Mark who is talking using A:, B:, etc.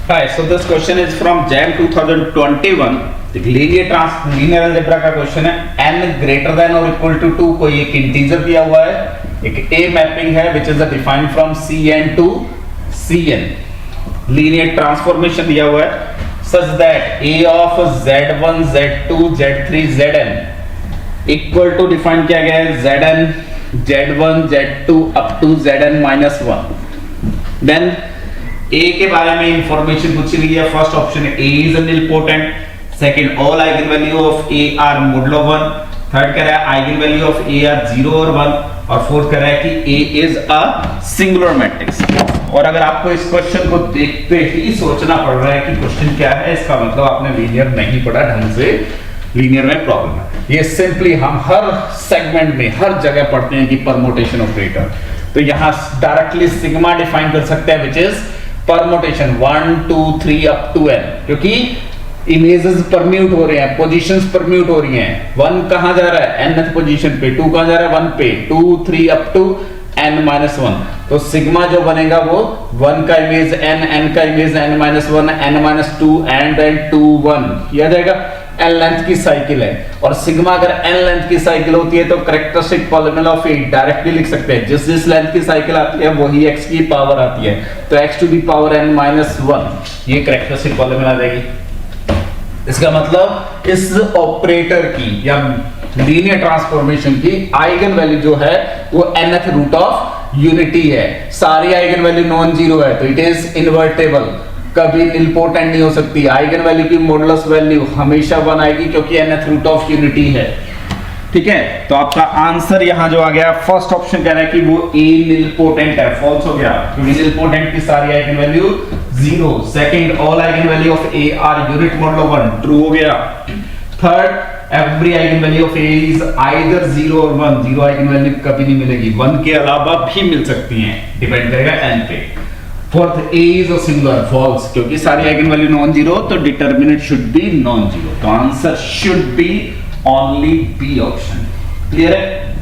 A: Hi, so this question is from JAM 2021. Linear algebra का question है n greater than और equal to 2 कोई एक इंटीजर दिया हुआ है, एक A मैपिंग है which is defined from Cn to Cn, linear transformation दिया हुआ है such that A of Z1 Z2 Z3 Zn equal to define किया गया है Zn Z1 Z2 up to Zn minus 1। Then A के बारे में इंफॉर्मेशन पूछी गई है। First option A is nilpotent, second all eigen value of A are modulo 1, third कह रहा है eigen value of A are 0 और 1, और फोर्थ कह रहा है कि A is a singular matrix. और अगर आपको इस क्वेश्चन को देखते ही सोचना पड़ रहा है कि क्वेश्चन क्या है, इसका मतलब आपने लीनियर नहीं पढ़ा ढंग से, लीनियर में प्रॉब्लम है। ये सिंपली हम हर सेगमेंट में हर जगह पढ़ते हैं कि परमुटेशन ऑपरेटर, तो यहां डायरेक्टली सिग्मा डिफाइन कर सकते हैं which is permutation 1 2 3 up to n, क्योंकि इमेजेस परम्यूट हो रहे हैं, पोजीशंस परम्यूट हो रही हैं। 1 कहां जा रहा है nth पोजीशन पे, 2 कहां जा रहा है 1 पे, 2 3 अप टू n-1, तो सिग्मा जो बनेगा वो 1 का इमेज n का image n-1 n-2 and then 2 1 किया जाएगा। n लेंथ की साइकिल है, और सिग्मा अगर n लेंथ की साइकिल होती है तो characteristic polynomial of A directly लिख सकते हैं, जिस लेंथ की साइकिल आती है वही x की पावर आती है, तो x to the power n-1 ये कैरेक्टरिस्टिक पॉलिनोमियल आ जाएगी। इसका मतलब इस ऑपरेटर की या लीनियर ट्रांसफॉर्मेशन की आइगन वैल्यू जो है वो nth रूट ऑफ यूनिटी है, सारी आइगन वैल्यू नॉन जीरो है, तो इट इज इनवर्टेबल, कभी निलपोटेंट नहीं हो सकती। आइगन वैल्यू की मॉडुलस वैल्यू हमेशा 1 आएगी क्योंकि nth रूट ऑफ यूनिटी है। ठीक है, तो आपका आंसर यहां जो आ गया फर्स्ट ऑप्शन कह रहा है कि वो A निलपोटेंट है, फॉल्स हो गया क्योंकि निलपोटेंट की सारी eigen value 0। Second all eigen value of A are unit modulo 1, true हो गया। Third every eigen value of A is either 0 और 1, 0 आइगन वैल्यू कभी नहीं मिलेगी, 1 के अलावा भी मिल सकती हैं, डिपेंड करेगा n पे। Fourth A is a singular, false, क्योंकि सारी आइगन वैल्यू नॉन जीरो तो determinant should be non zero, तो answer should be only b option. Clear है?